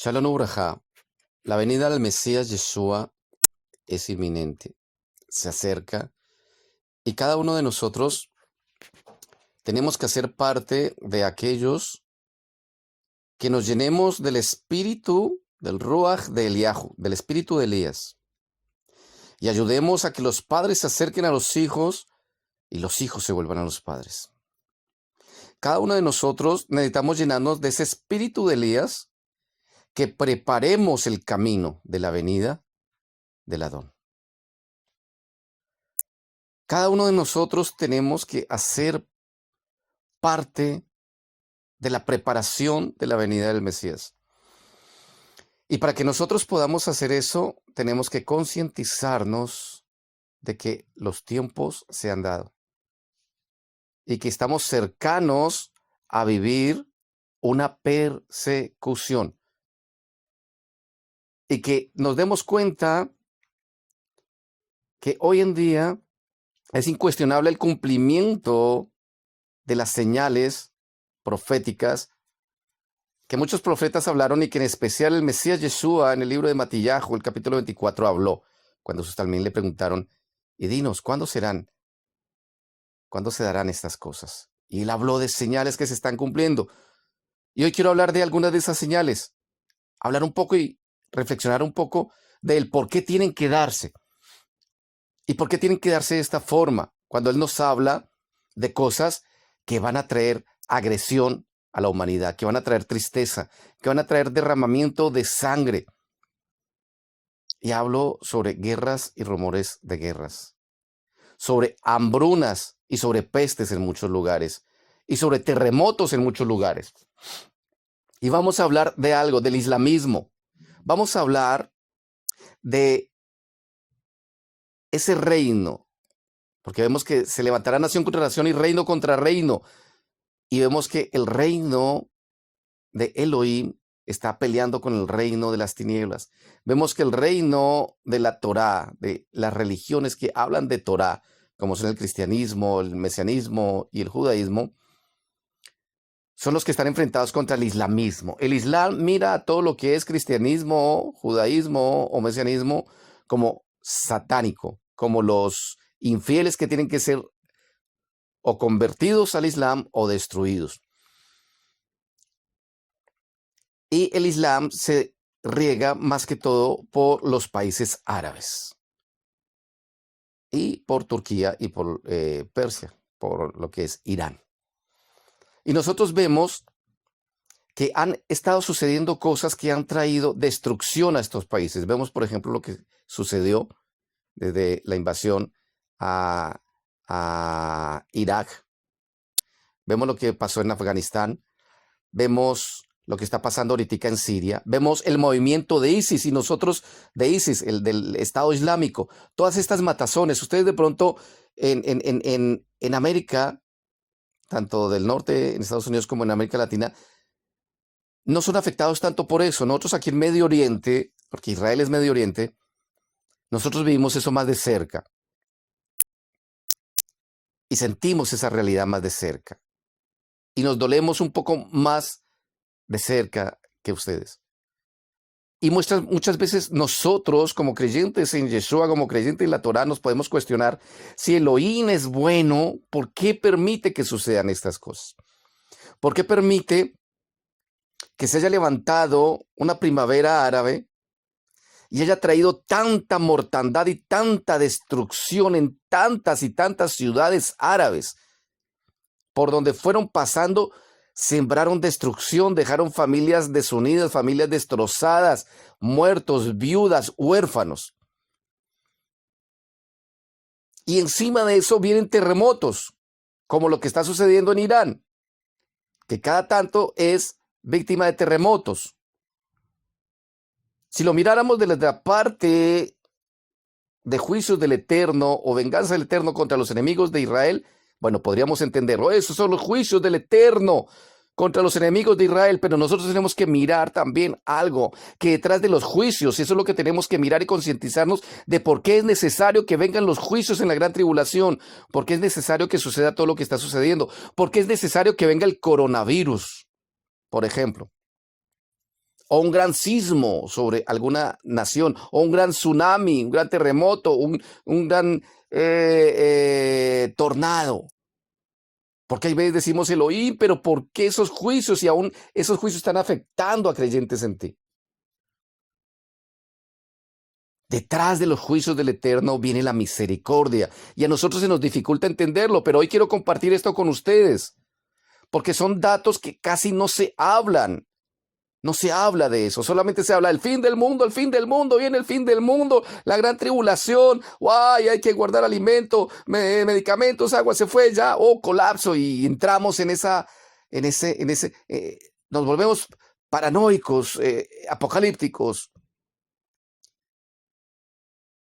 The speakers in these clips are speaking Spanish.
Shalom Uraja, la venida del Mesías Yeshua es inminente, se acerca y cada uno de nosotros tenemos que hacer parte de aquellos que nos llenemos del espíritu del Ruach de Eliyahu, del espíritu de Elías, y ayudemos a que los padres se acerquen a los hijos y los hijos se vuelvan a los padres. Cada uno de nosotros necesitamos llenarnos de ese espíritu de Elías, que preparemos el camino de la venida del Adón. Cada uno de nosotros tenemos que hacer parte de la preparación de la venida del Mesías. Y para que nosotros podamos hacer eso, tenemos que concientizarnos de que los tiempos se han dado y que estamos cercanos a vivir una persecución. Y que nos demos cuenta que hoy en día es incuestionable el cumplimiento de las señales proféticas que muchos profetas hablaron y que en especial el Mesías Yeshua en el libro de Matillahu, el capítulo 24, habló. Cuando sus también le preguntaron, y dinos, ¿cuándo serán? ¿Cuándo se darán estas cosas? Y él habló de señales que se están cumpliendo. Y hoy quiero hablar de algunas de esas señales. Hablar un poco y reflexionar un poco del por qué tienen que darse. ¿Y por qué tienen que darse de esta forma? Cuando él nos habla de cosas que van a traer agresión a la humanidad, que van a traer tristeza, que van a traer derramamiento de sangre. Y hablo sobre guerras y rumores de guerras, sobre hambrunas y sobre pestes en muchos lugares, y sobre terremotos en muchos lugares. Y vamos a hablar de algo, del islamismo. Vamos a hablar de ese reino, porque vemos que se levantará nación contra nación y reino contra reino. Y vemos que el reino de Elohim está peleando con el reino de las tinieblas. Vemos que el reino de la Torá, de las religiones que hablan de Torá, como son el cristianismo, el mesianismo y el judaísmo, son los que están enfrentados contra el islamismo. El islam mira a todo lo que es cristianismo, judaísmo o mesianismo como satánico, como los infieles que tienen que ser o convertidos al Islam o destruidos. Y el Islam se riega más que todo por los países árabes y por Turquía y por Persia, por lo que es Irán. Y nosotros vemos que han estado sucediendo cosas que han traído destrucción a estos países. Vemos, por ejemplo, lo que sucedió desde la invasión a Irak. Vemos lo que pasó en Afganistán. Vemos lo que está pasando ahorita en Siria. Vemos el movimiento de ISIS y nosotros de ISIS, el del Estado Islámico. Todas estas matazones. Ustedes de pronto en América, tanto del norte, en Estados Unidos como en América Latina, no son afectados tanto por eso. Nosotros aquí en Medio Oriente, porque Israel es Medio Oriente, nosotros vivimos eso más de cerca. Y sentimos esa realidad más de cerca. Y nos dolemos un poco más de cerca que ustedes. Y muchas veces nosotros, como creyentes en Yeshua, como creyentes en la Torá, nos podemos cuestionar si Elohim es bueno, ¿por qué permite que sucedan estas cosas? ¿Por qué permite que se haya levantado una primavera árabe y haya traído tanta mortandad y tanta destrucción en tantas y tantas ciudades árabes? Por donde fueron pasando, sembraron destrucción, dejaron familias desunidas, familias destrozadas, muertos, viudas, huérfanos. Y encima de eso vienen terremotos, como lo que está sucediendo en Irán, que cada tanto es víctima de terremotos. Si lo miráramos desde la parte de juicios del Eterno o venganza del Eterno contra los enemigos de Israel, bueno, podríamos entenderlo. Esos son los juicios del Eterno contra los enemigos de Israel, pero nosotros tenemos que mirar también algo, que detrás de los juicios, y eso es lo que tenemos que mirar y concientizarnos de por qué es necesario que vengan los juicios en la gran tribulación, por qué es necesario que suceda todo lo que está sucediendo, por qué es necesario que venga el coronavirus, por ejemplo, o un gran sismo sobre alguna nación, o un gran tsunami, un gran terremoto, un gran tornado. Porque hay veces decimos Elohim, pero ¿por qué esos juicios y aún esos juicios están afectando a creyentes en ti? Detrás de los juicios del Eterno viene la misericordia y a nosotros se nos dificulta entenderlo, pero hoy quiero compartir esto con ustedes, porque son datos que casi no se hablan. No se habla de eso, solamente se habla del fin del mundo, el fin del mundo, viene el fin del mundo, la gran tribulación, ¡ay! Hay que guardar alimento, medicamentos, agua se fue ya, colapso, y entramos nos volvemos paranoicos, apocalípticos.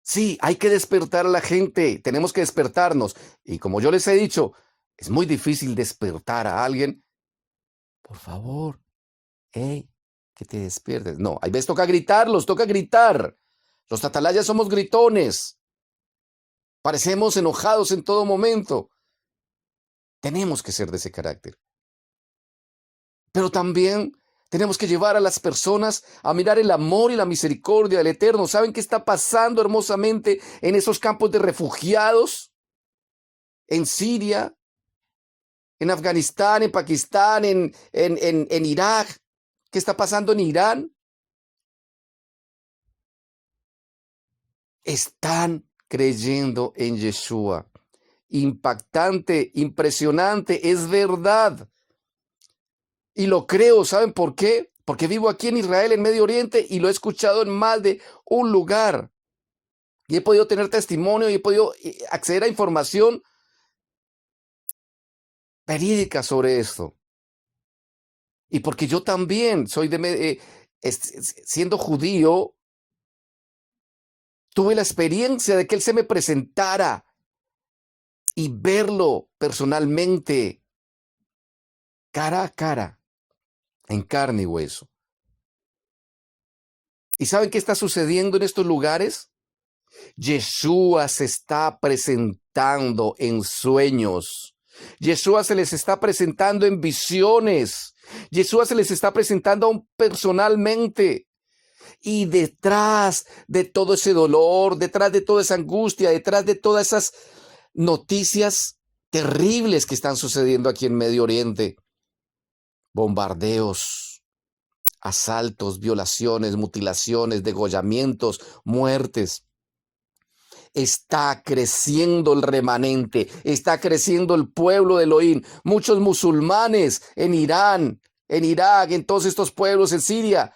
Sí, hay que despertar a la gente, tenemos que despertarnos. Y como yo les he dicho, es muy difícil despertar a alguien. Por favor, hey, que te despiertes. No, hay veces toca gritarlos, toca gritar. Los atalayas somos gritones. Parecemos enojados en todo momento. Tenemos que ser de ese carácter. Pero también tenemos que llevar a las personas a mirar el amor y la misericordia del Eterno. ¿Saben qué está pasando hermosamente en esos campos de refugiados? En Siria, en Afganistán, en Pakistán, en Irak. ¿Qué está pasando en Irán? Están creyendo en Yeshua. Impactante, impresionante, es verdad. Y lo creo, ¿saben por qué? Porque vivo aquí en Israel, en Medio Oriente, y lo he escuchado en más de un lugar. Y he podido tener testimonio y he podido acceder a información verídica sobre esto. Y porque yo también soy siendo judío, tuve la experiencia de que Él se me presentara y verlo personalmente, cara a cara, en carne y hueso. ¿Y saben qué está sucediendo en estos lugares? Yeshua se está presentando en sueños. Yeshua se les está presentando en visiones. Yeshua se les está presentando aún personalmente. Y detrás de todo ese dolor, detrás de toda esa angustia, detrás de todas esas noticias terribles que están sucediendo aquí en Medio Oriente, bombardeos, asaltos, violaciones, mutilaciones, degollamientos, muertes. Está creciendo el remanente, está creciendo el pueblo de Elohim. Muchos musulmanes en Irán, en Irak, en todos estos pueblos, en Siria,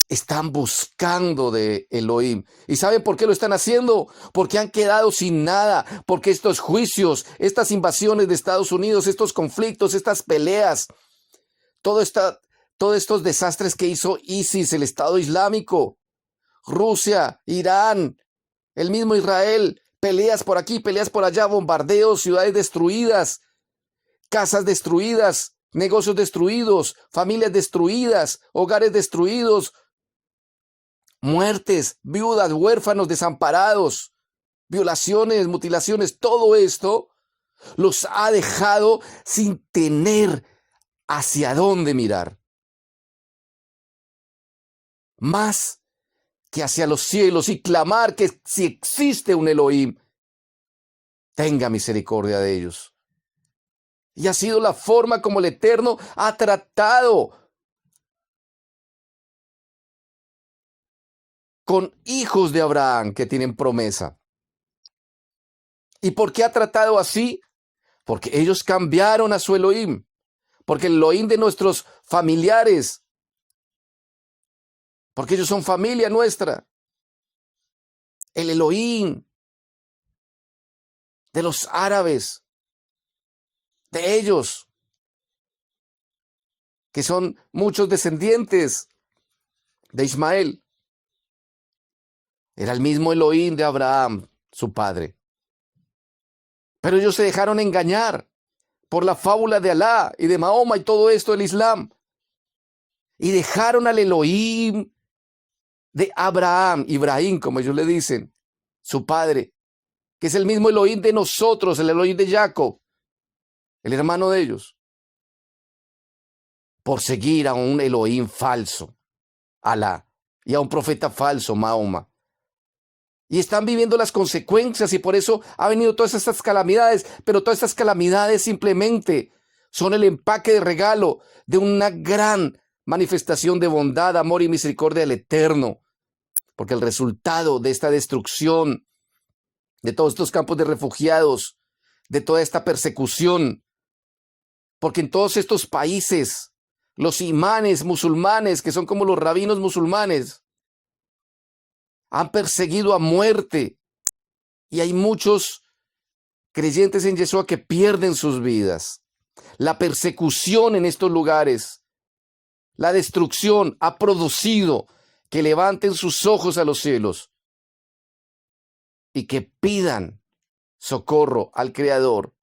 están buscando de Elohim. ¿Y saben por qué lo están haciendo? Porque han quedado sin nada, porque estos juicios, estas invasiones de Estados Unidos, estos conflictos, estas peleas, todos estos desastres que hizo ISIS, el Estado Islámico, Rusia, Irán, el mismo Israel, peleas por aquí, peleas por allá, bombardeos, ciudades destruidas, casas destruidas, negocios destruidos, familias destruidas, hogares destruidos, muertes, viudas, huérfanos, desamparados, violaciones, mutilaciones, todo esto los ha dejado sin tener hacia dónde mirar. Más que hacia los cielos y clamar que si existe un Elohim, tenga misericordia de ellos. Y ha sido la forma como el Eterno ha tratado con hijos de Abraham que tienen promesa. ¿Y por qué ha tratado así? Porque ellos cambiaron a su Elohim. Porque el Elohim de nuestros familiares, porque ellos son familia nuestra. El Elohim de los árabes, de ellos, que son muchos descendientes de Ismael. Era el mismo Elohim de Abraham, su padre. Pero ellos se dejaron engañar por la fábula de Alá y de Mahoma y todo esto del Islam. Y dejaron al Elohim de Abraham, Ibrahim, como ellos le dicen, su padre, que es el mismo Elohim de nosotros, el Elohim de Jacob, el hermano de ellos. por seguir a un Elohim falso, Alá, y a un profeta falso, Mahoma. Y están viviendo las consecuencias y por eso ha venido todas estas calamidades, pero todas estas calamidades simplemente son el empaque de regalo de una gran manifestación de bondad, amor y misericordia del Eterno. Porque el resultado de esta destrucción, de todos estos campos de refugiados, de toda esta persecución, porque en todos estos países, los imanes musulmanes, que son como los rabinos musulmanes, han perseguido a muerte. Y hay muchos creyentes en Yeshua que pierden sus vidas. La persecución en estos lugares, la destrucción ha producido que levanten sus ojos a los cielos y que pidan socorro al Creador.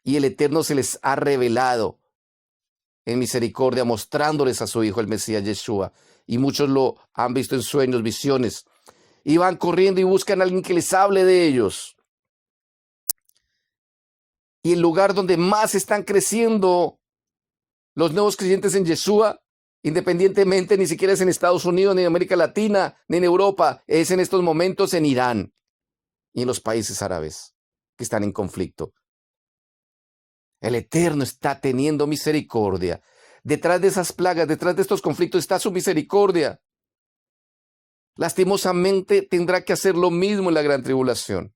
Y el Eterno se les ha revelado en misericordia, mostrándoles a su Hijo, el Mesías Yeshua. Y muchos lo han visto en sueños, visiones. Y van corriendo y buscan a alguien que les hable de ellos. Y el lugar donde más están creciendo los nuevos creyentes en Yeshua, independientemente, ni siquiera es en Estados Unidos, ni en América Latina, ni en Europa, es en estos momentos en Irán y en los países árabes que están en conflicto. El Eterno está teniendo misericordia. Detrás de esas plagas, detrás de estos conflictos está su misericordia. Lastimosamente tendrá que hacer lo mismo en la gran tribulación.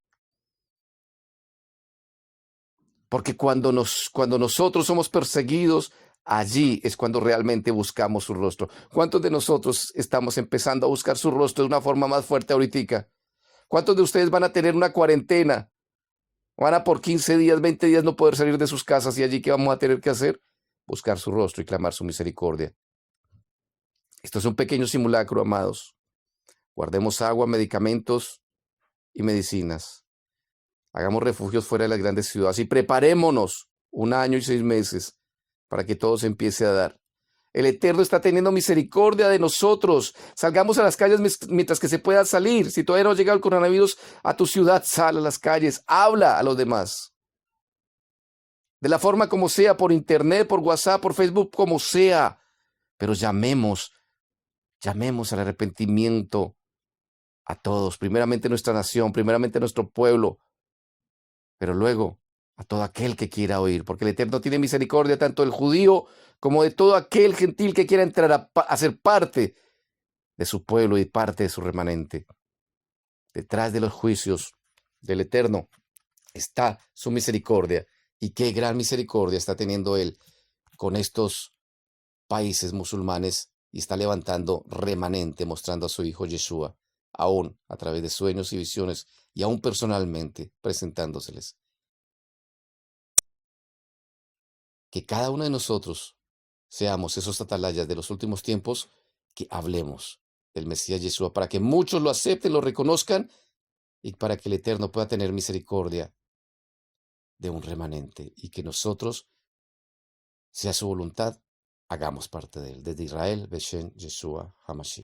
Porque cuando nosotros somos perseguidos, allí es cuando realmente buscamos su rostro. ¿Cuántos de nosotros estamos empezando a buscar su rostro de una forma más fuerte ahorita? ¿Cuántos de ustedes van a tener una cuarentena? Van a por 15 días, 20 días no poder salir de sus casas y allí ¿qué vamos a tener que hacer? Buscar su rostro y clamar su misericordia. Esto es un pequeño simulacro, amados. Guardemos agua, medicamentos y medicinas. Hagamos refugios fuera de las grandes ciudades y preparémonos 1 año y 6 meses para que todo se empiece a dar. El Eterno está teniendo misericordia de nosotros. Salgamos a las calles mientras que se pueda salir. Si todavía no ha llegado el coronavirus a tu ciudad, sal a las calles, habla a los demás. De la forma como sea, por internet, por WhatsApp, por Facebook, como sea. Pero llamemos al arrepentimiento a todos. Primeramente nuestra nación, primeramente nuestro pueblo, pero luego a todo aquel que quiera oír, porque el Eterno tiene misericordia tanto del judío como de todo aquel gentil que quiera entrar a ser parte de su pueblo y parte de su remanente. Detrás de los juicios del Eterno está su misericordia, y qué gran misericordia está teniendo Él con estos países musulmanes, y está levantando remanente, mostrando a su Hijo Yeshua, aún a través de sueños y visiones, y aún personalmente presentándoseles. Que cada uno de nosotros seamos esos atalayas de los últimos tiempos, que hablemos del Mesías Yeshua para que muchos lo acepten, lo reconozcan, y para que el Eterno pueda tener misericordia de un remanente, y que nosotros, sea su voluntad, hagamos parte de él. Desde Israel, Beshem Yeshua HaMashiach.